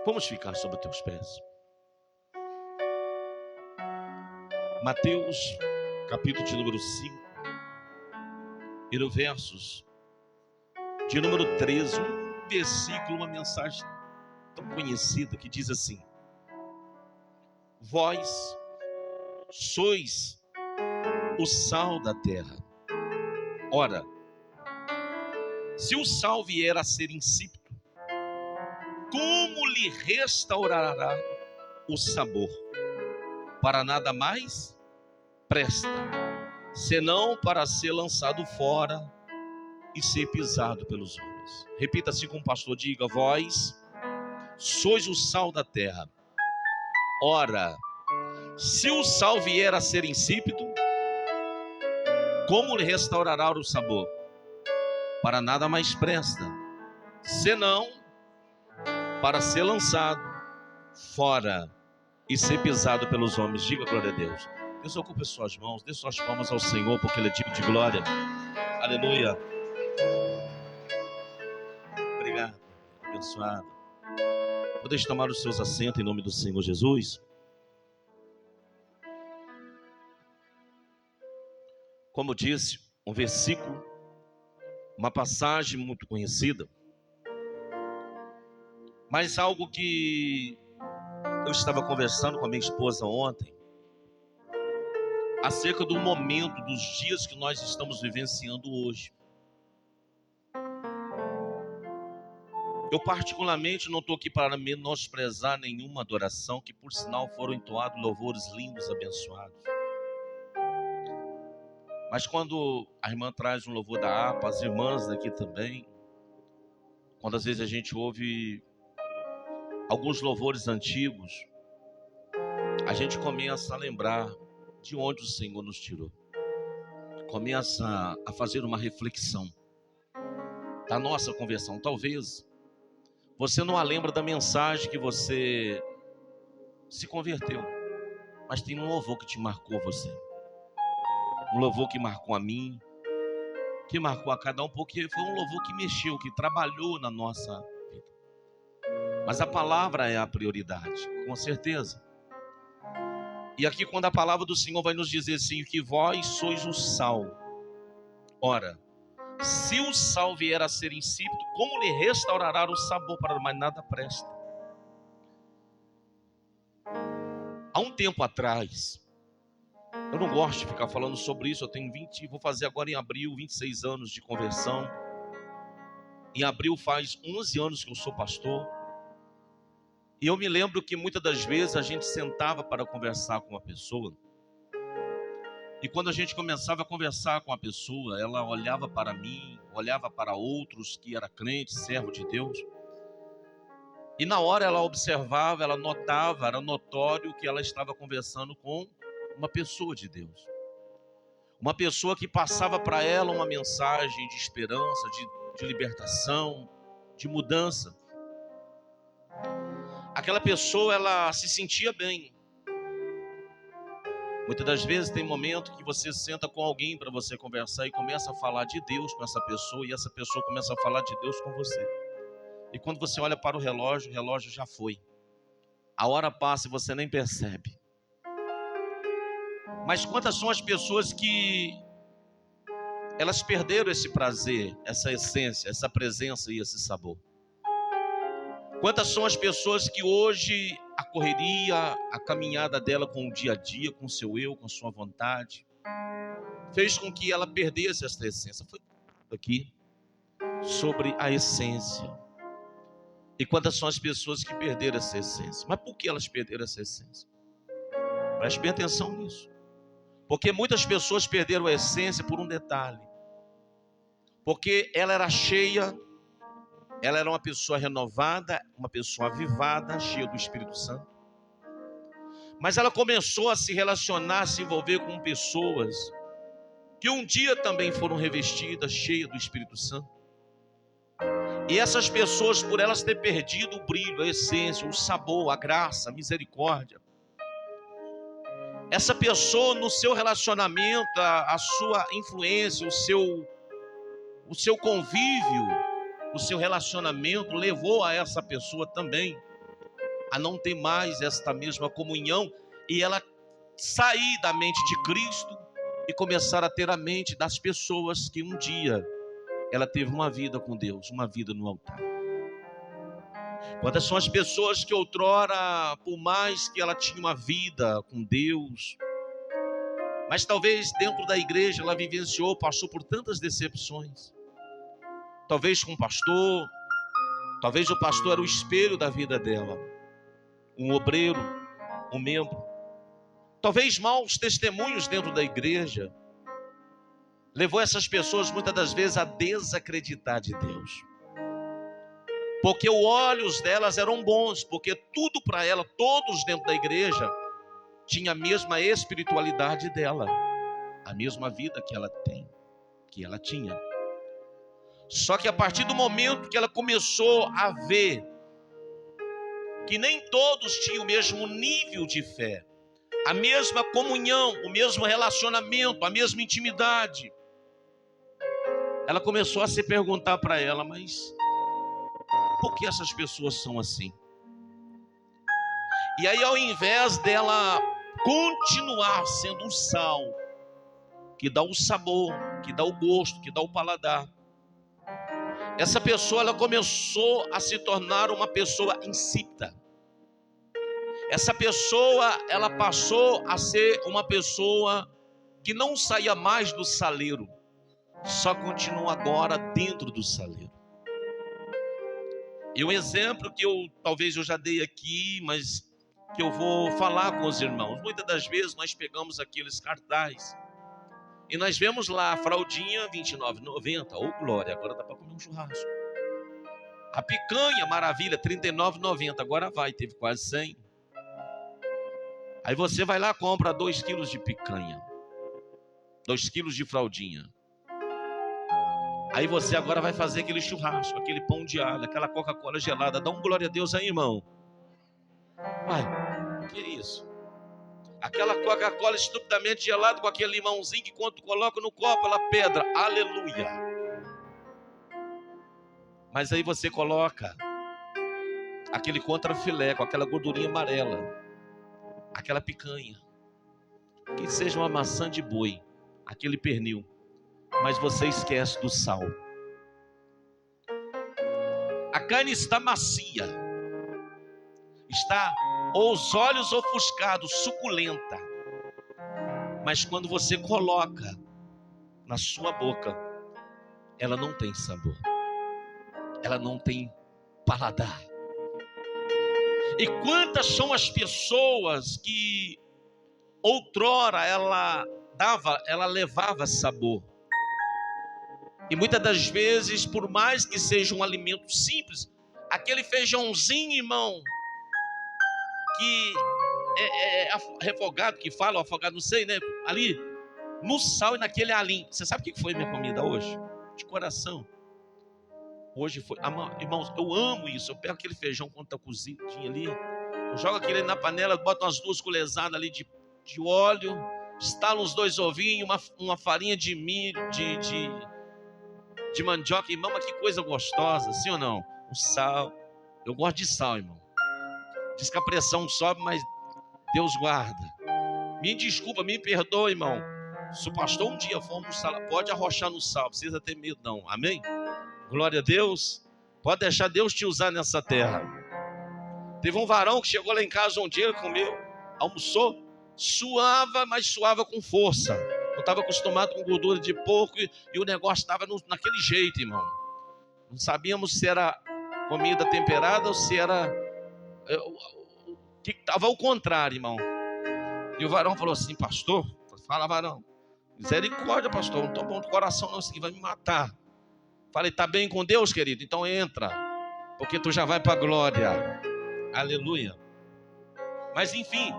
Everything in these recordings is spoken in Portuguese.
Vamos ficar sobre os teus pés. Mateus, capítulo de número 5, e no versos de número 13, um versículo, uma mensagem tão conhecida que diz assim: vós sois o sal da terra. Ora, se o sal vier a ser insípido, como lhe restaurará o sabor? Para nada mais presta, senão para ser lançado fora e ser pisado pelos homens. Repita assim com o pastor, diga: vós sois o sal da terra. Ora, se o sal vier a ser insípido, como lhe restaurará o sabor? Para nada mais presta, senão para ser lançado fora e ser pisado pelos homens. Diga glória a Deus. Deus, ocupe suas mãos, dê suas palmas ao Senhor, porque Ele é digno de glória. Aleluia. Obrigado, abençoado. Podeis tomar os seus assentos em nome do Senhor Jesus. Como disse, um versículo, uma passagem muito conhecida, mas algo que eu estava conversando com a minha esposa ontem, acerca do momento, dos dias que nós estamos vivenciando hoje. Eu particularmente não estou aqui para menosprezar nenhuma adoração, que por sinal foram entoados louvores lindos, abençoados. Mas quando a irmã traz um louvor da harpa, as irmãs daqui também, quando às vezes a gente ouve alguns louvores antigos, a gente começa a lembrar de onde o Senhor nos tirou. Começa a fazer uma reflexão da nossa conversão. Talvez você não a lembra da mensagem que você se converteu, mas tem um louvor que te marcou você. Um louvor que marcou a mim, que marcou a cada um, porque foi um louvor que mexeu, que trabalhou na nossa vida. Mas a palavra é a prioridade, com certeza. E aqui quando a palavra do Senhor vai nos dizer assim, que vós sois o sal. Ora, se o sal vier a ser insípido, como lhe restaurará o sabor? Para mais nada presta. Há um tempo atrás, eu não gosto de ficar falando sobre isso, eu tenho vou fazer agora em abril 26 anos de conversão. Em abril faz 11 anos que eu sou pastor. E eu me lembro que muitas das vezes a gente sentava para conversar com uma pessoa. E quando a gente começava a conversar com a pessoa, ela olhava para mim, olhava para outros que era crente, servo de Deus. E na hora ela observava, ela notava, era notório que ela estava conversando com uma pessoa de Deus. Uma pessoa que passava para ela uma mensagem de esperança, de libertação, de mudança. Aquela pessoa, ela se sentia bem. Muitas das vezes tem momento que você senta com alguém para você conversar e começa a falar de Deus com essa pessoa, e essa pessoa começa a falar de Deus com você. E quando você olha para o relógio já foi. A hora passa e você nem percebe. Mas quantas são as pessoas que elas perderam esse prazer, essa essência, essa presença e esse sabor? Quantas são as pessoas que hoje a correria, a caminhada dela com o dia a dia, com o seu eu, com a sua vontade, fez com que ela perdesse essa essência? Foi aqui sobre a essência. E quantas são as pessoas que perderam essa essência? Mas por que elas perderam essa essência? Preste bem atenção nisso. Porque muitas pessoas perderam a essência por um detalhe. Porque ela era cheia, ela era uma pessoa renovada, uma pessoa avivada, cheia do Espírito Santo. Mas ela começou a se relacionar, a se envolver com pessoas que um dia também foram revestidas, cheias do Espírito Santo. E essas pessoas, por elas ter perdido o brilho, a essência, o sabor, a graça, a misericórdia, essa pessoa no seu relacionamento, a sua influência, o seu convívio, o seu relacionamento levou a essa pessoa também a não ter mais esta mesma comunhão e ela sair da mente de Cristo e começar a ter a mente das pessoas que um dia ela teve uma vida com Deus, uma vida no altar. Quantas são as pessoas que outrora, por mais que ela tinha uma vida com Deus, mas talvez dentro da igreja ela vivenciou, passou por tantas decepções. Talvez com o pastor, talvez o pastor era o espelho da vida dela. Um obreiro, um membro. Talvez maus testemunhos dentro da igreja levou essas pessoas muitas das vezes a desacreditar de Deus. Porque os olhos delas eram bons, porque tudo para ela, todos dentro da igreja, tinha a mesma espiritualidade dela, a mesma vida que ela tem, que ela tinha. Só que a partir do momento que ela começou a ver que nem todos tinham o mesmo nível de fé, a mesma comunhão, o mesmo relacionamento, a mesma intimidade, ela começou a se perguntar para ela, mas por que essas pessoas são assim? E aí, ao invés dela continuar sendo um sal, que dá o sabor, que dá o gosto, que dá o paladar, essa pessoa ela começou a se tornar uma pessoa insípida. Essa pessoa ela passou a ser uma pessoa que não saía mais do saleiro, só continua agora dentro do saleiro. E um exemplo que talvez eu já dei aqui, mas que eu vou falar com os irmãos. Muitas das vezes nós pegamos aqueles cartazes e nós vemos lá a fraldinha R$29,90. Ô glória, agora dá para comer um churrasco. A picanha, maravilha, R$39,90. Agora teve quase 100. Aí você vai lá, compra 2 quilos de picanha, 2 quilos de fraldinha. Aí você agora vai fazer aquele churrasco, aquele pão de alho, aquela Coca-Cola gelada. Dá um glória a Deus aí, irmão. Ai, que isso? Aquela Coca-Cola estupidamente gelada com aquele limãozinho que quando tu coloca no copo ela pedra. Aleluia. Mas aí você coloca aquele contrafilé com aquela gordurinha amarela, aquela picanha, que seja uma maçã de boi, aquele pernil, mas você esquece do sal. A carne está macia, está os olhos ofuscados, suculenta, mas quando você coloca na sua boca, ela não tem sabor, ela não tem paladar. E quantas são as pessoas que outrora ela levava sabor. E muitas das vezes, por mais que seja um alimento simples, aquele feijãozinho, irmão, que é refogado, que fala, afogado, não sei, né? Ali, no sal e naquele alim. Você sabe o que foi minha comida hoje? De coração. Hoje foi, irmãos, eu amo isso. Eu pego aquele feijão quando está cozidinho ali, eu jogo aquele na panela, boto umas 2 colherzadas ali de óleo, estalo uns 2 ovinhos, uma farinha de milho, de mandioca. Irmão, mas que coisa gostosa, sim ou não? O sal, eu gosto de sal, irmão. Diz que a pressão sobe, mas Deus guarda. Me desculpa, me perdoa, irmão. Se o pastor um dia for almoçar, pode arrochar no sal, não precisa ter medo não, amém? Glória a Deus. Pode deixar Deus te usar nessa terra. Teve um varão que chegou lá em casa um dia, comeu, almoçou, suava, mas suava com força. Eu estava acostumado com gordura de porco e o negócio estava naquele jeito, irmão. Não sabíamos se era comida temperada ou se era... que estava ao contrário, irmão. E o varão falou assim, pastor, fala varão, misericórdia, pastor, não estou bom do coração não, isso aqui vai me matar. Falei, tá bem com Deus, querido? Então entra, porque tu já vai para a glória. Aleluia. Mas enfim,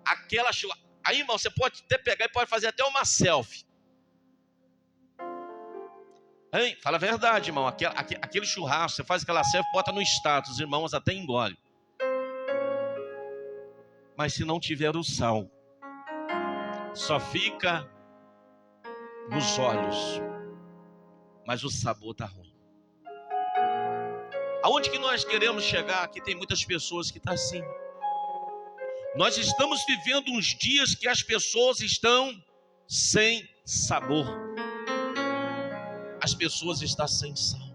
aquela chuva. Aí, irmão, você pode até pegar e pode fazer até uma selfie. Hein? Fala a verdade, irmão. Aquele churrasco, você faz aquela selfie, bota no status, os irmãos até engolem. Mas se não tiver o sal, só fica nos olhos, mas o sabor está ruim. Aonde que nós queremos chegar? Aqui tem muitas pessoas que estão assim. Nós estamos vivendo uns dias que as pessoas estão sem sabor. As pessoas estão sem sal.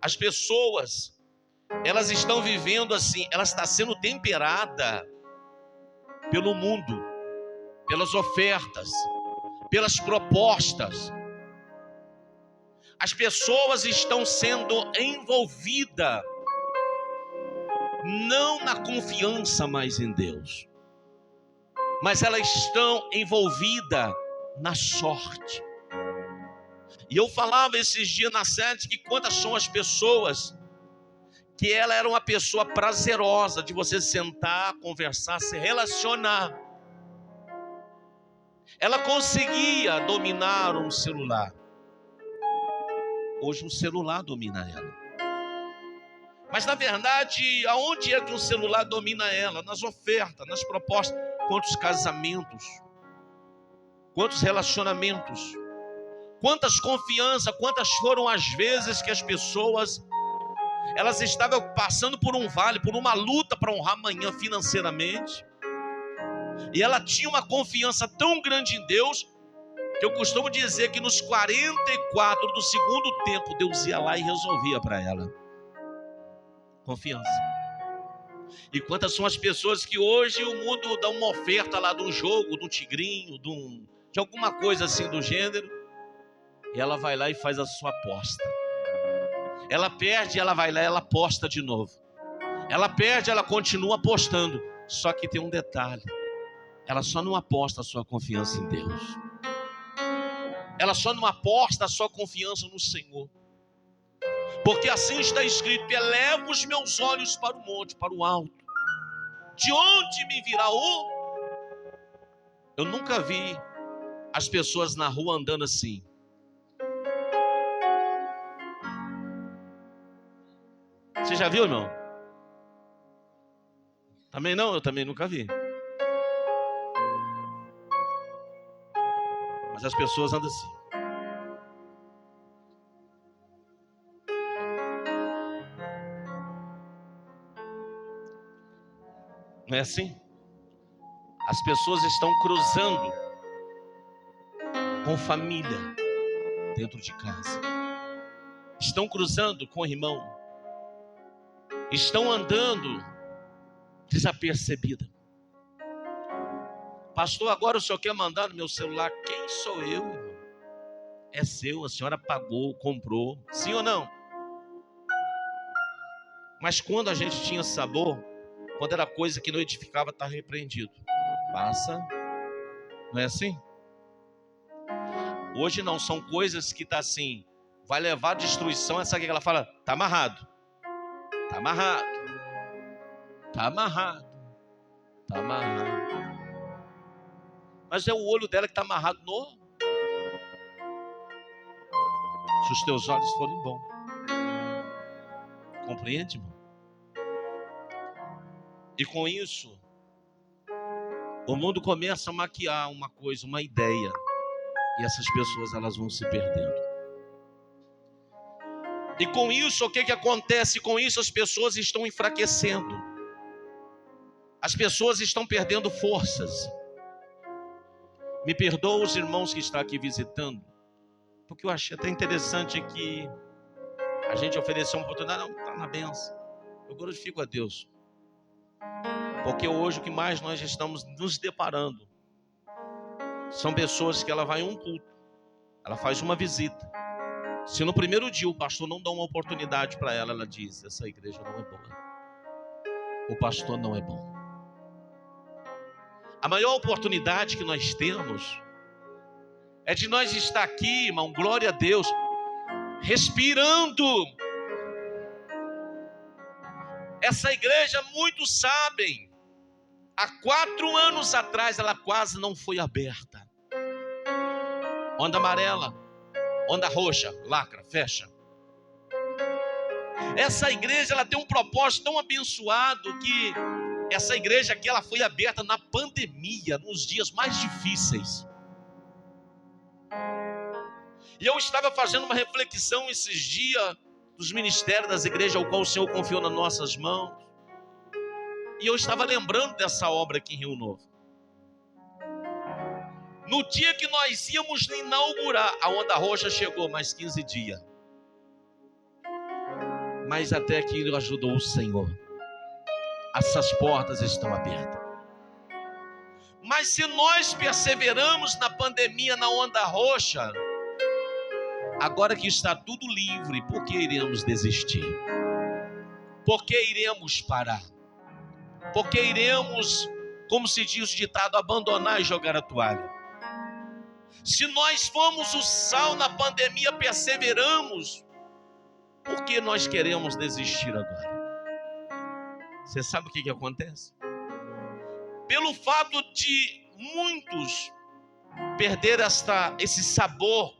As pessoas, elas estão vivendo assim, elas estão sendo temperada pelo mundo, pelas ofertas, pelas propostas. As pessoas estão sendo envolvidas não na confiança mais em Deus, mas elas estão envolvidas na sorte. E eu falava esses dias na sede que quantas são as pessoas que ela era uma pessoa prazerosa de você sentar, conversar, se relacionar. Ela conseguia dominar um celular. Hoje um celular domina ela. Mas na verdade, aonde é que um celular domina ela? Nas ofertas, nas propostas. Quantos casamentos, quantos relacionamentos, quantas confianças, quantas foram as vezes que as pessoas, elas estavam passando por um vale, por uma luta para honrar amanhã financeiramente. E ela tinha uma confiança tão grande em Deus, que eu costumo dizer que nos 44 do segundo tempo, Deus ia lá e resolvia para ela. Confiança. E quantas são as pessoas que hoje o mundo dá uma oferta lá de um jogo, de um tigrinho, de alguma coisa assim do gênero, e ela vai lá e faz a sua aposta. Ela perde, ela vai lá e ela aposta de novo. Ela perde, ela continua apostando. Só que tem um detalhe: ela só não aposta a sua confiança em Deus. Ela só não aposta a sua confiança no Senhor. Porque assim está escrito: elevo os meus olhos para o monte, para o alto. De onde me virá o... Eu nunca vi as pessoas na rua andando assim. Você já viu, irmão? Também não? Eu também nunca vi. Mas as pessoas andam assim. Não é assim? As pessoas estão cruzando com família dentro de casa. Estão cruzando com irmão. Estão andando desapercebida. Pastor, agora o senhor quer mandar no meu celular? Quem sou eu, irmão? É seu, a senhora pagou, comprou. Sim ou não? Mas quando a gente tinha sabor, quando era coisa que não edificava, está repreendido. Passa. Não é assim? Hoje não, são coisas que está assim, vai levar à destruição. Essa aqui que ela fala, está amarrado. Está amarrado. Está amarrado. Está amarrado. Mas é o olho dela que está amarrado no... Se os teus olhos forem bons. Compreende, irmão? E com isso, o mundo começa a maquiar uma coisa, uma ideia. E essas pessoas, elas vão se perdendo. E com isso, o que acontece? Com isso, as pessoas estão enfraquecendo. As pessoas estão perdendo forças. Me perdoa os irmãos que estão aqui visitando, porque eu achei até interessante que a gente ofereceu uma oportunidade. Não, está na benção. Eu glorifico a Deus. Porque hoje o que mais nós estamos nos deparando são pessoas que ela vai em um culto, ela faz uma visita. Se no primeiro dia o pastor não dá uma oportunidade para ela, ela diz: essa igreja não é boa. O pastor não é bom. A maior oportunidade que nós temos é de nós estar aqui, irmão, glória a Deus, respirando. Essa igreja, muitos sabem, há 4 anos atrás ela quase não foi aberta. Onda amarela, onda roxa, lacra, fecha. Essa igreja, ela tem um propósito tão abençoado que essa igreja aqui, ela foi aberta na pandemia, nos dias mais difíceis. E eu estava fazendo uma reflexão esses dias dos ministérios das igrejas ao qual o Senhor confiou nas nossas mãos. E eu estava lembrando dessa obra aqui em Rio Novo. No dia que nós íamos inaugurar, a Onda Roxa chegou mais 15 dias. Mas até que ajudou o Senhor. Essas portas estão abertas. Mas se nós perseveramos na pandemia, na Onda Roxa, agora que está tudo livre, por que iremos desistir? Por que iremos parar? Por que iremos, como se diz o ditado, abandonar e jogar a toalha? Se nós fomos o sal na pandemia, perseveramos, por que nós queremos desistir agora? Você sabe o que acontece? Pelo fato de muitos perder esse sabor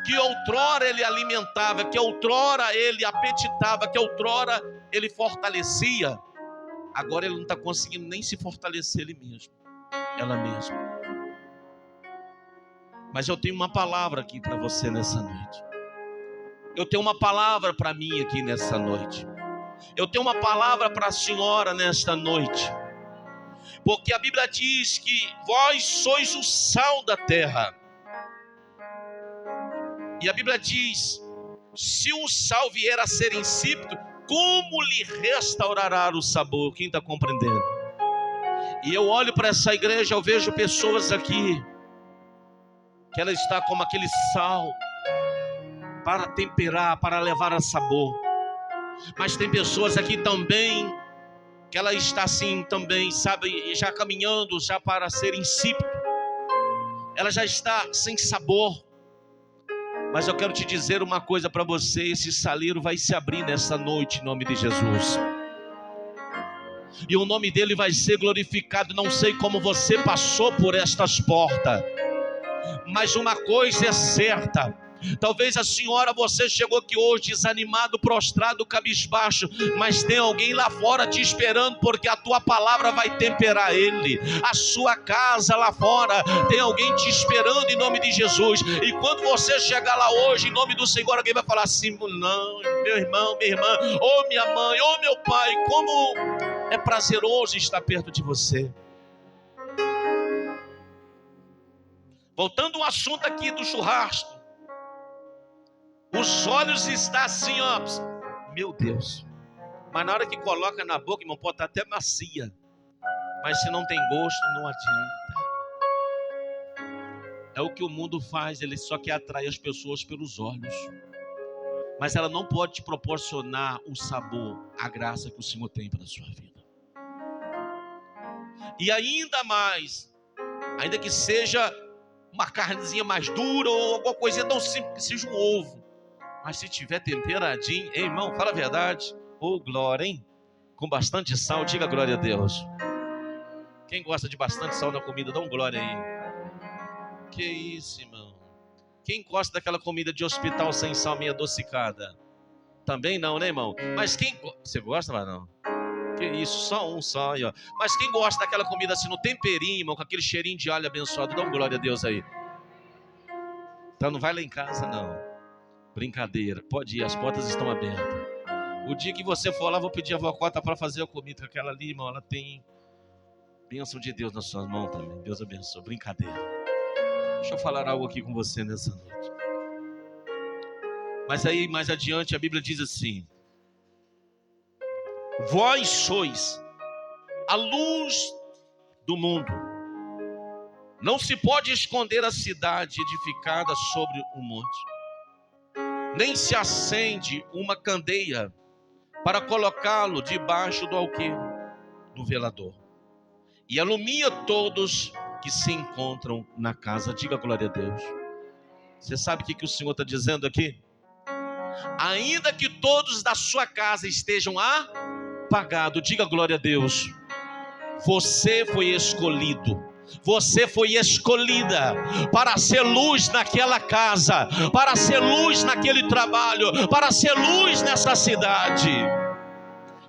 que outrora ele alimentava, que outrora ele apetitava, que outrora ele fortalecia, agora ele não está conseguindo nem se fortalecer ele mesmo, ela mesma. Mas eu tenho uma palavra aqui para você nessa noite. Eu tenho uma palavra para mim aqui nessa noite. Eu tenho uma palavra para a senhora nesta noite. Porque a Bíblia diz que vós sois o sal da terra. E a Bíblia diz, se o sal vier a ser insípido, como lhe restaurará o sabor? Quem está compreendendo? E eu olho para essa igreja, eu vejo pessoas aqui, que ela está como aquele sal, para temperar, para levar a sabor. Mas tem pessoas aqui também, que ela está assim também, sabe, já caminhando, já para ser insípido. Ela já está sem sabor. Mas eu quero te dizer uma coisa para você, esse saleiro vai se abrir nessa noite, em nome de Jesus. E o nome dele vai ser glorificado. Não sei como você passou por estas portas, mas uma coisa é certa. Talvez a senhora, você chegou aqui hoje desanimado, prostrado, cabisbaixo, mas tem alguém lá fora te esperando, porque a tua palavra vai temperar ele. A sua casa lá fora tem alguém te esperando em nome de Jesus. E quando você chegar lá hoje, em nome do Senhor, alguém vai falar assim: não, meu irmão, minha irmã, ou minha mãe, ou meu pai, como é prazeroso estar perto de você. Voltando ao assunto aqui do churrasco, os olhos estão assim, ó, meu Deus. Mas na hora que coloca na boca, irmão, pode estar até macia, mas se não tem gosto, não adianta. É o que o mundo faz, ele só quer atrair as pessoas pelos olhos. Mas ela não pode te proporcionar o sabor, a graça que o Senhor tem para a sua vida. E ainda mais, ainda que seja uma carnezinha mais dura ou alguma coisinha tão simples que seja um ovo, mas se tiver temperadinho, ei, irmão, fala a verdade. Ô, glória, hein? Com bastante sal, diga glória a Deus. Quem gosta de bastante sal na comida, dá um glória aí. Que isso, irmão? Quem gosta daquela comida de hospital sem sal, meio adocicada? Também não, né, irmão? Mas quem... Você gosta, mas não? Que isso, só aí, ó. Mas quem gosta daquela comida assim, no temperinho, irmão, com aquele cheirinho de alho abençoado, dá um glória a Deus aí. Então não vai lá em casa, não. Brincadeira, pode ir, as portas estão abertas. O dia que você for lá, vou pedir a avó Cota para fazer a comida. Aquela ali, irmão, ela tem bênção de Deus nas suas mãos também. Deus abençoe, brincadeira. Deixa eu falar algo aqui com você nessa noite. Mas aí, mais adiante, a Bíblia diz assim: vós sois a luz do mundo. Não se pode esconder a cidade edificada sobre um monte. Nem se acende uma candeia para colocá-lo debaixo do alqueire, do velador. E alumia todos que se encontram na casa. Diga glória a Deus. Você sabe o que o Senhor está dizendo aqui? Ainda que todos da sua casa estejam apagados, diga glória a Deus. Você foi escolhido. Você foi escolhida para ser luz naquela casa, para ser luz naquele trabalho, para ser luz nessa cidade.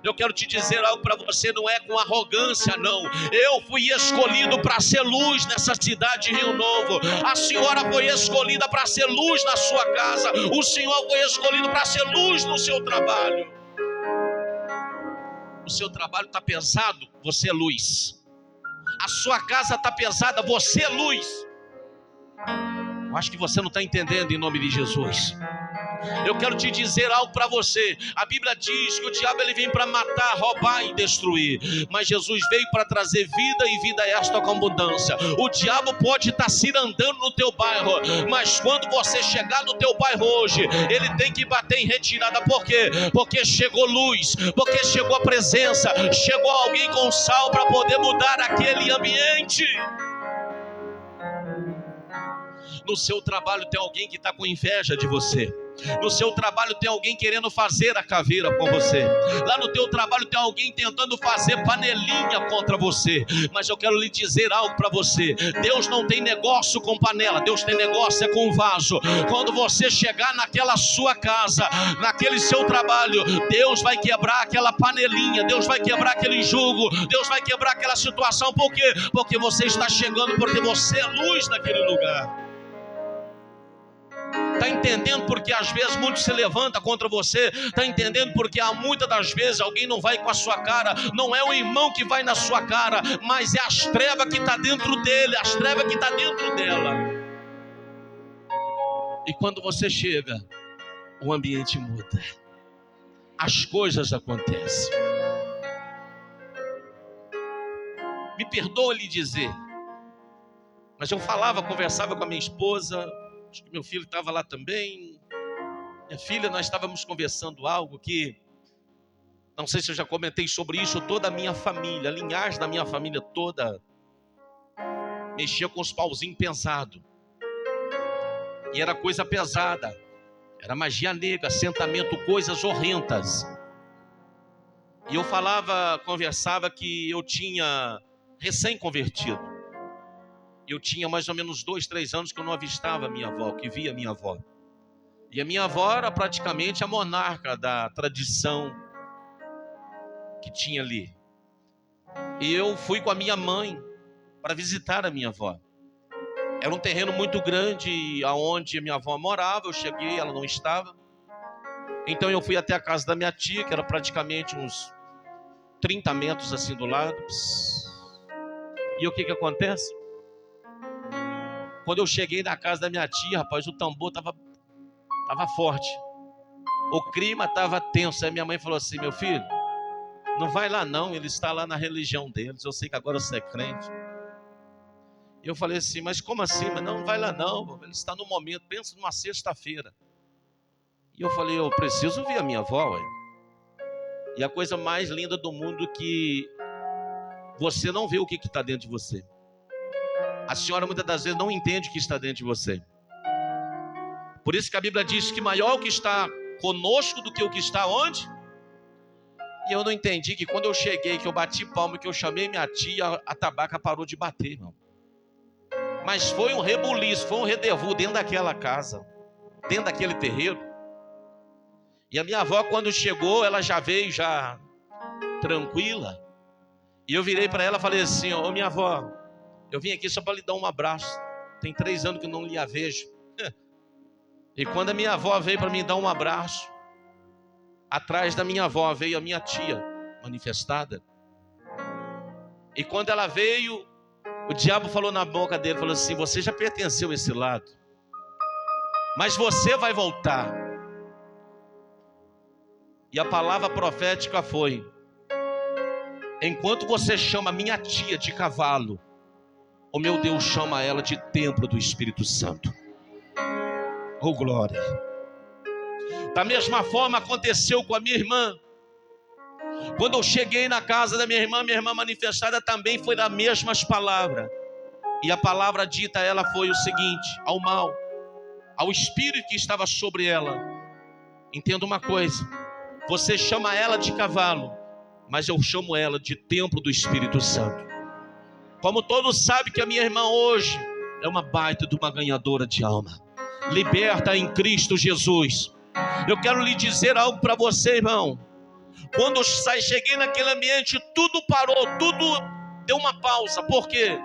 Eu quero te dizer algo para você, não é com arrogância, não. Eu fui escolhido para ser luz nessa cidade de Rio Novo. A senhora foi escolhida para ser luz na sua casa. O senhor foi escolhido para ser luz no seu trabalho. O seu trabalho está pesado, você é luz. A sua casa está pesada, você é luz. Eu acho que você não está entendendo, em nome de Jesus. Eu quero te dizer algo para você. A Bíblia diz que o diabo ele vem para matar, roubar e destruir, mas Jesus veio para trazer vida e vida esta com abundância. O diabo pode estar cirandando no teu bairro, mas quando você chegar no teu bairro hoje, ele tem que bater em retirada. Por quê? Porque chegou luz, porque chegou a presença, chegou alguém com sal para poder mudar aquele ambiente. No seu trabalho tem alguém que está com inveja de você. No seu trabalho tem alguém querendo fazer a caveira com você. Lá no teu trabalho tem alguém tentando fazer panelinha contra você. Mas eu quero lhe dizer algo para você. Deus não tem negócio com panela, Deus tem negócio com vaso. Quando você chegar naquela sua casa, naquele seu trabalho, Deus vai quebrar aquela panelinha, Deus vai quebrar aquele jugo, Deus vai quebrar aquela situação. Por quê? Porque você está chegando, porque você é luz naquele lugar. Está entendendo porque às vezes muitos se levantam contra você? Está entendendo porque muitas das vezes alguém não vai com a sua cara? Não é o irmão que vai na sua cara, mas é as trevas que está dentro dele, as trevas que está dentro dela. E quando você chega, o ambiente muda, as coisas acontecem. Me perdoa lhe dizer, mas eu conversava com a minha esposa. Acho que meu filho estava lá também. Minha filha, nós estávamos conversando algo que, não sei se eu já comentei sobre isso, toda a minha família, a linhagem da minha família toda, mexia com os pauzinhos pensados. E era coisa pesada. Era magia negra, assentamento, coisas horrendas. E eu conversava que eu tinha recém-convertido. Eu tinha mais ou menos 2, 3 anos que eu não avistava a minha avó, que via a minha avó. E a minha avó era praticamente a monarca da tradição que tinha ali. E eu fui com a minha mãe para visitar a minha avó. Era um terreno muito grande, aonde a minha avó morava. Eu cheguei, ela não estava. Então eu fui até a casa da minha tia, que era praticamente uns 30 metros assim do lado. E o que acontece? Quando eu cheguei na casa da minha tia, rapaz, o tambor tava forte. O clima tava tenso. Aí minha mãe falou assim: meu filho, não vai lá não, ele está lá na religião deles. Eu sei que agora você é crente. E eu falei assim: mas como assim? Mas não vai lá não, ele está no momento, pensa numa sexta-feira. E eu falei: eu preciso ver a minha avó. Ué. E a coisa mais linda do mundo é que você não vê o que está dentro de você. A senhora muitas das vezes não entende o que está dentro de você. Por isso que a Bíblia diz que maior é o que está conosco do que o que está onde? E eu não entendi que quando eu cheguei, que eu bati palma, que eu chamei minha tia, a tabaca parou de bater, irmão. Mas foi um rebuliço, foi um redevô dentro daquela casa, dentro daquele terreiro. E a minha avó, quando chegou, ela já veio já tranquila. E eu virei para ela e falei assim: ô minha avó, eu vim aqui só para lhe dar um abraço. Tem 3 anos que eu não lhe a vejo. E quando a minha avó veio para me dar um abraço, atrás da minha avó veio a minha tia manifestada. E quando ela veio, o diabo falou na boca dele, falou assim: você já pertenceu a esse lado, mas você vai voltar. E a palavra profética foi: enquanto você chama minha tia de cavalo, o meu Deus chama ela de templo do Espírito Santo. Oh glória. Da mesma forma aconteceu com a minha irmã. Quando eu cheguei na casa da minha irmã manifestada também foi das mesmas palavras. E a palavra dita a ela foi o seguinte: ao mal, ao espírito que estava sobre ela, entenda uma coisa, você chama ela de cavalo, mas eu chamo ela de templo do Espírito Santo. Como todos sabem que a minha irmã hoje é uma baita de uma ganhadora de alma, liberta em Cristo Jesus. Eu quero lhe dizer algo para você, irmão. Quando cheguei naquele ambiente, tudo parou, tudo deu uma pausa. Por quê?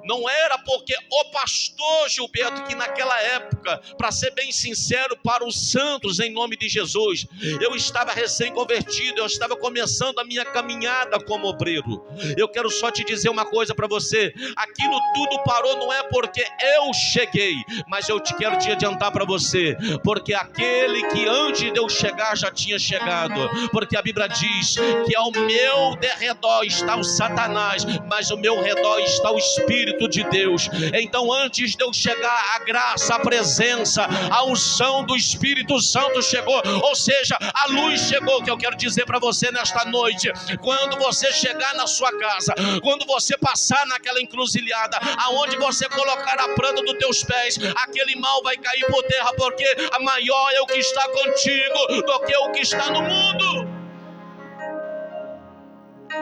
Não era porque o pastor Gilberto, que naquela época, para ser bem sincero, para os santos, em nome de Jesus, eu estava recém-convertido, eu estava começando a minha caminhada como obreiro. Eu quero só te dizer uma coisa para você: aquilo tudo parou não é porque eu cheguei, mas eu te quero te adiantar para você, porque aquele que antes de eu chegar já tinha chegado, porque a Bíblia diz que ao meu derredor está o Satanás, mas ao meu redor está o Espírito de Deus. Então, antes de eu chegar, a graça, a presença, a unção do Espírito Santo chegou, ou seja, a luz chegou. Que eu quero dizer para você nesta noite: quando você chegar na sua casa, quando você passar naquela encruzilhada, aonde você colocar a planta dos teus pés, aquele mal vai cair por terra, porque a maior é o que está contigo do que o que está no mundo.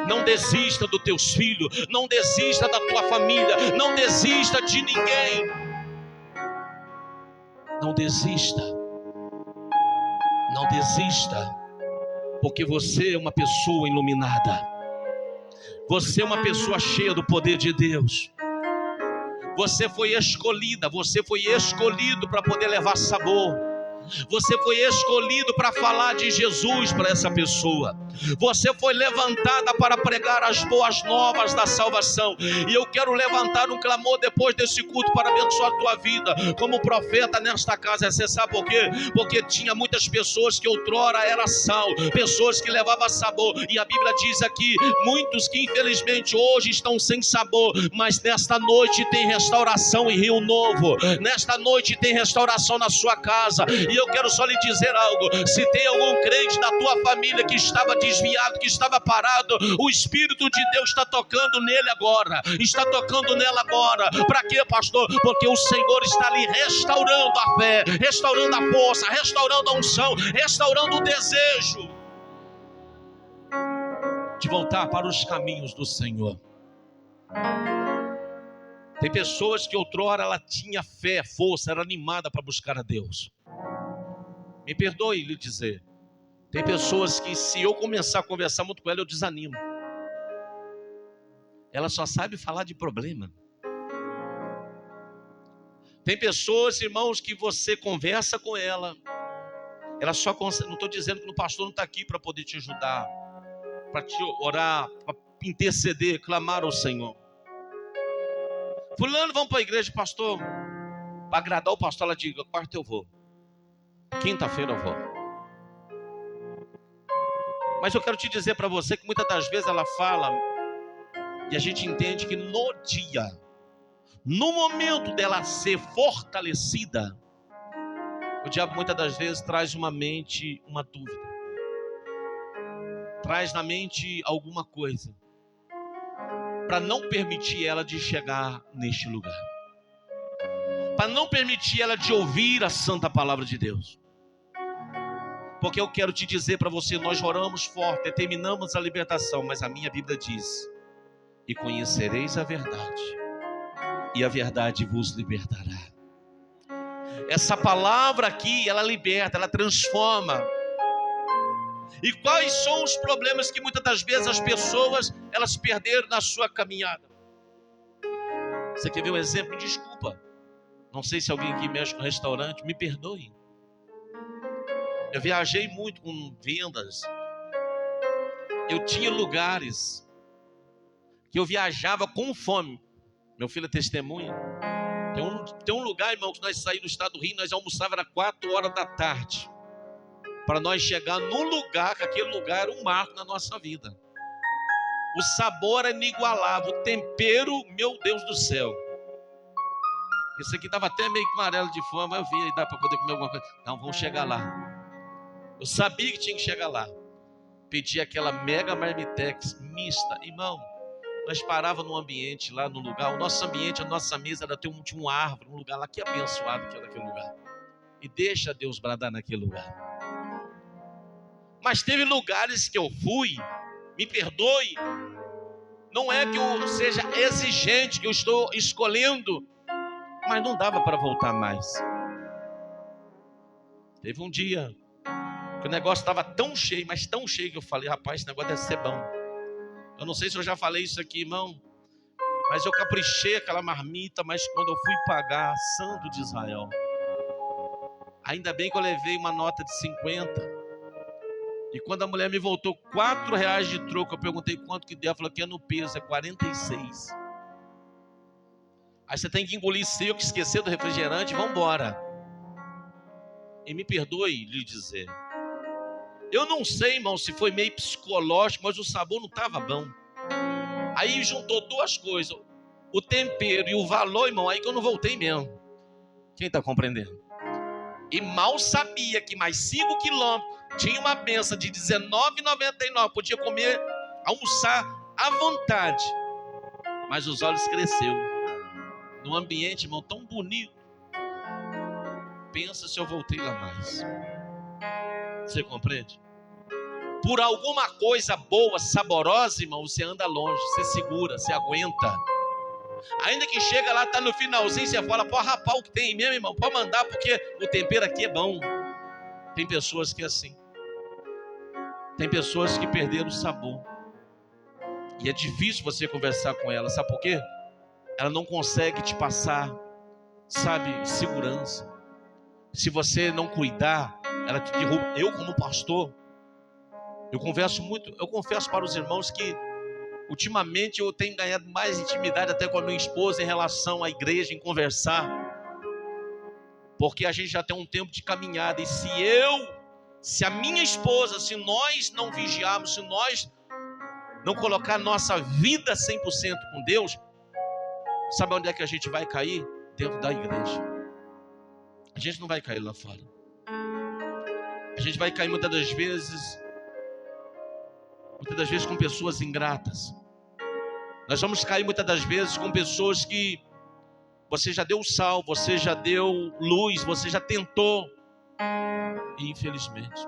Não desista dos teus filhos, não desista da tua família, não desista de ninguém. Não desista, não desista, porque você é uma pessoa iluminada, você é uma pessoa cheia do poder de Deus. Você foi escolhida, você foi escolhido para poder levar sabor. Você foi escolhido para falar de Jesus para essa pessoa. Você foi levantada para pregar as boas novas da salvação. E eu quero levantar um clamor depois desse culto para abençoar a tua vida como profeta nesta casa. Você sabe por quê? Porque tinha muitas pessoas que outrora era sal, pessoas que levavam sabor. E a Bíblia diz aqui, muitos que infelizmente hoje estão sem sabor, mas nesta noite tem restauração em Rio Novo. Nesta noite tem restauração na sua casa. E eu quero só lhe dizer algo: se tem algum crente da tua família que estava desviado, que estava parado, o Espírito de Deus está tocando nele agora, está tocando nela agora. Para quê, pastor? Porque o Senhor está ali restaurando a fé, restaurando a força, restaurando a unção, restaurando o desejo de voltar para os caminhos do Senhor. Tem pessoas que outrora ela tinha fé, força, era animada para buscar a Deus. Me perdoe lhe dizer, tem pessoas que se eu começar a conversar muito com ela, eu desanimo. Ela só sabe falar de problema. Tem pessoas, irmãos, que você conversa com ela só consegue. Não estou dizendo que o pastor não está aqui para poder te ajudar, para te orar, para interceder, clamar ao Senhor. Fulano, vamos para a igreja, pastor. Para agradar o pastor, ela diga: quarta eu vou, quinta-feira eu vou. Mas eu quero te dizer para você que muitas das vezes ela fala e a gente entende que no dia, no momento dela ser fortalecida, o diabo muitas das vezes traz uma mente, uma dúvida, traz na mente alguma coisa para não permitir ela de chegar neste lugar, para não permitir ela de ouvir a santa palavra de Deus. Porque eu quero te dizer para você, nós oramos forte, determinamos a libertação, mas a minha Bíblia diz: e conhecereis a verdade, e a verdade vos libertará. Essa palavra aqui, ela liberta, ela transforma. E quais são os problemas que muitas das vezes as pessoas, elas perderam na sua caminhada? Você quer ver um exemplo? Desculpa, não sei se alguém aqui mexe com restaurante, me perdoe. Eu viajei muito com vendas. Eu tinha lugares que eu viajava com fome. Meu filho é testemunha. Tem um lugar, irmão, que nós saímos do estado do Rio, nós almoçávamos às 4 horas da tarde, para nós chegar num lugar, que aquele lugar era um marco na nossa vida. O sabor era inigualável, o tempero, meu Deus do céu. Esse aqui estava até meio amarelo de fome, mas eu vi, aí dá para poder comer alguma coisa. Não, vamos chegar lá. Eu sabia que tinha que chegar lá. Pedi aquela mega marmitex mista. Irmão, nós parávamos num ambiente lá no lugar. O nosso ambiente, a nossa mesa tinha uma árvore, um lugar lá que abençoado que era aquele lugar. E deixa Deus bradar naquele lugar. Mas teve lugares que eu fui, me perdoe, não é que eu seja exigente, que eu estou escolhendo, mas não dava para voltar mais. Teve um dia que o negócio estava tão cheio, mas tão cheio, que eu falei, rapaz, esse negócio deve ser bom. Eu não sei se eu já falei isso aqui, irmão, mas eu caprichei aquela marmita, mas quando eu fui pagar, santo de Israel, ainda bem que eu levei uma nota de 50. E quando a mulher me voltou R$4 de troco, eu perguntei quanto que deu. Ela falou que é no peso, é 46. Aí você tem que engolir seco, esquecer do refrigerante e vamos embora. E me perdoe lhe dizer, eu não sei, irmão, se foi meio psicológico, mas o sabor não estava bom. Aí juntou duas coisas, o tempero e o valor, irmão, aí que eu não voltei mesmo. Quem está compreendendo? E mal sabia que mais 5 quilômetros tinha uma benção de R$19,99. Podia comer, almoçar à vontade. Mas os olhos cresceu. Num ambiente, irmão, tão bonito. Pensa se eu voltei lá mais. Você compreende? Por alguma coisa boa, saborosa, irmão, você anda longe, você segura, você aguenta. Ainda que chega lá, tá no finalzinho, você fala, pode rapar o que tem mesmo, irmão, pode mandar, porque o tempero aqui é bom. Tem pessoas que é assim. Tem pessoas que perderam o sabor. E é difícil você conversar com ela, sabe por quê? Ela não consegue te passar, sabe, segurança. Se você não cuidar, ela te derruba. Eu, como pastor, eu confesso para os irmãos que ultimamente eu tenho ganhado mais intimidade até com a minha esposa em relação à igreja, em conversar. Porque a gente já tem um tempo de caminhada. E se a minha esposa, se nós não vigiarmos, se nós não colocar nossa vida 100% com Deus, sabe onde é que a gente vai cair? Dentro da igreja. A gente não vai cair lá fora. A gente vai cair muitas das vezes com pessoas ingratas. Nós vamos cair muitas das vezes com pessoas que você já deu sal, você já deu luz, você já tentou. E infelizmente,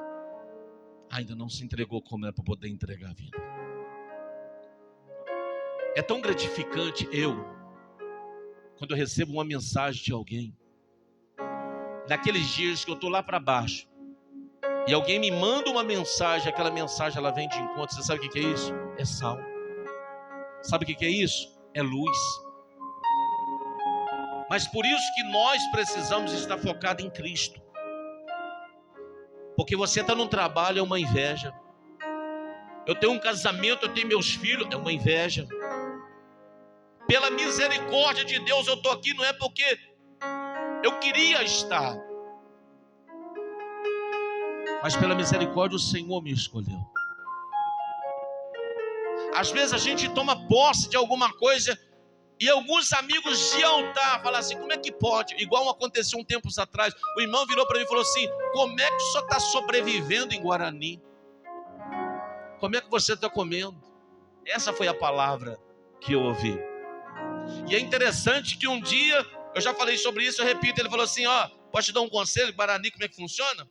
ainda não se entregou como é para poder entregar a vida. É tão gratificante quando eu recebo uma mensagem de alguém, naqueles dias que eu estou lá para baixo, e alguém me manda uma mensagem, aquela mensagem ela vem de encontro. Você sabe o que é isso? É sal. Sabe o que é isso? É luz. Mas por isso que nós precisamos estar focados em Cristo. Porque você está num trabalho, é uma inveja. Eu tenho um casamento, eu tenho meus filhos, é uma inveja. Pela misericórdia de Deus eu estou aqui, não é porque eu queria estar, mas pela misericórdia o Senhor me escolheu. Às vezes a gente toma posse de alguma coisa e alguns amigos de altar falam assim, como é que pode? Igual aconteceu um tempo atrás, o irmão virou para mim e falou assim, como é que o senhor está sobrevivendo em Guarani? Como é que você está comendo? Essa foi a palavra que eu ouvi. E é interessante que um dia, eu já falei sobre isso, eu repito, ele falou assim, ó, posso te dar um conselho, Guarani, como é que funciona?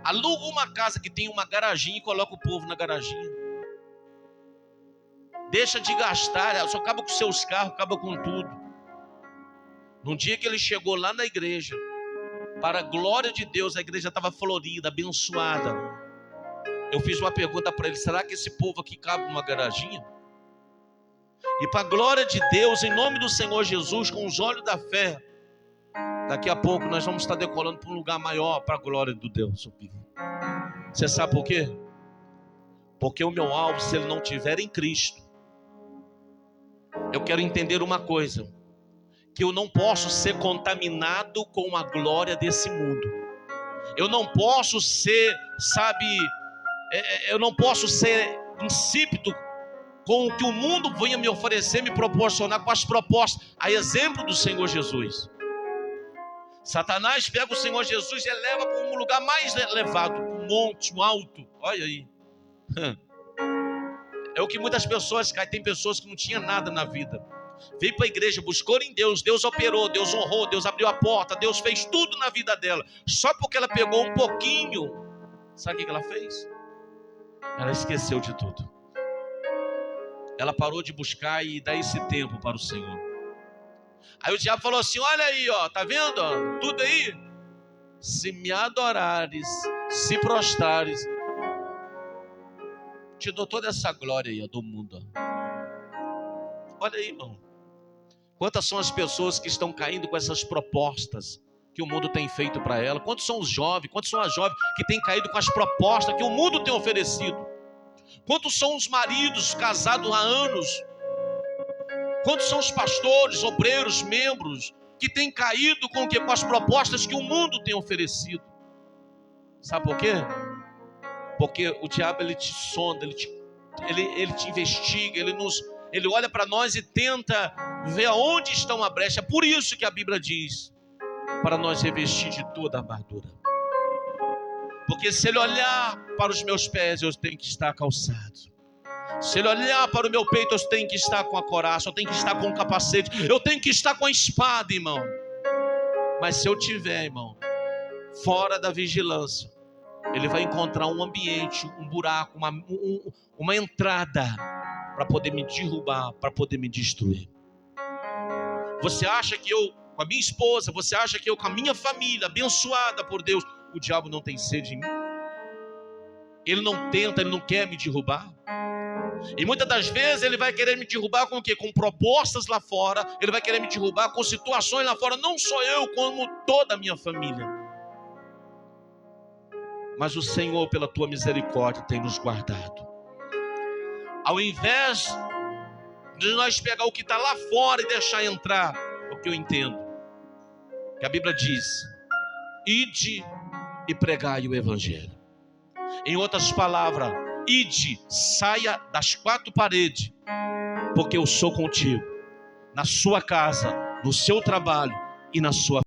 Aluga uma casa que tem uma garaginha e coloca o povo na garaginha. Deixa de gastar, só acaba com seus carros, acaba com tudo. Num dia que ele chegou lá na igreja, para a glória de Deus, a igreja estava florida, abençoada. Eu fiz uma pergunta para ele, será que esse povo aqui cabe numa garaginha? E para a glória de Deus, em nome do Senhor Jesus, com os olhos da fé, daqui a pouco nós vamos estar decolando para um lugar maior, para a glória do Deus. Você sabe por quê? Porque o meu alvo, se ele não estiver em Cristo, eu quero entender uma coisa, que eu não posso ser contaminado com a glória desse mundo. Eu não posso ser, eu não posso ser insípido com o que o mundo venha me oferecer, me proporcionar, com as propostas, a exemplo do Senhor Jesus. Satanás pega o Senhor Jesus e eleva para um lugar mais elevado, um monte, um alto. Olha aí. É o que muitas pessoas caem. Tem pessoas que não tinham nada na vida. Veio para a igreja, buscou em Deus. Deus operou, Deus honrou, Deus abriu a porta. Deus fez tudo na vida dela. Só porque ela pegou um pouquinho. Sabe o que ela fez? Ela esqueceu de tudo. Ela parou de buscar e dar esse tempo para o Senhor. Aí o diabo falou assim, olha aí, ó, tá vendo? Ó, tudo aí. se me adorares, se prostrares, te dou toda essa glória aí do mundo. Olha aí, irmão. Quantas são as pessoas que estão caindo com essas propostas que o mundo tem feito para ela? Quantos são os jovens, quantos são as jovens que têm caído com as propostas que o mundo tem oferecido? Quantos são os maridos casados há anos? Quantos são os pastores, obreiros, membros que têm caído com o quê? Com as propostas que o mundo tem oferecido? Sabe por quê? Porque o diabo, ele te sonda, ele te investiga, ele olha para nós e tenta ver aonde estão a brecha. É por isso que a Bíblia diz para nós revestir de toda a armadura. Porque se ele olhar para os meus pés, eu tenho que estar calçado. Se ele olhar para o meu peito, eu tenho que estar com a coraça, eu tenho que estar com o capacete, eu tenho que estar com a espada, irmão. Mas se eu tiver, irmão, fora da vigilância, ele vai encontrar um ambiente, um buraco, uma entrada para poder me derrubar, para poder me destruir. Você acha que eu, com a minha esposa, você acha que eu, com a minha família, abençoada por Deus, o diabo não tem sede em mim? Ele não tenta, ele não quer me derrubar. E muitas das vezes ele vai querer me derrubar com o quê? Com propostas lá fora. Ele vai querer me derrubar com situações lá fora. Não só eu, como toda a minha família. Mas o Senhor, pela tua misericórdia, tem nos guardado. Ao invés de nós pegar o que está lá fora e deixar entrar, o que eu entendo, que a Bíblia diz: ide e pregai o Evangelho. Em outras palavras, ide, saia das quatro paredes, porque eu sou contigo, na sua casa, no seu trabalho e na sua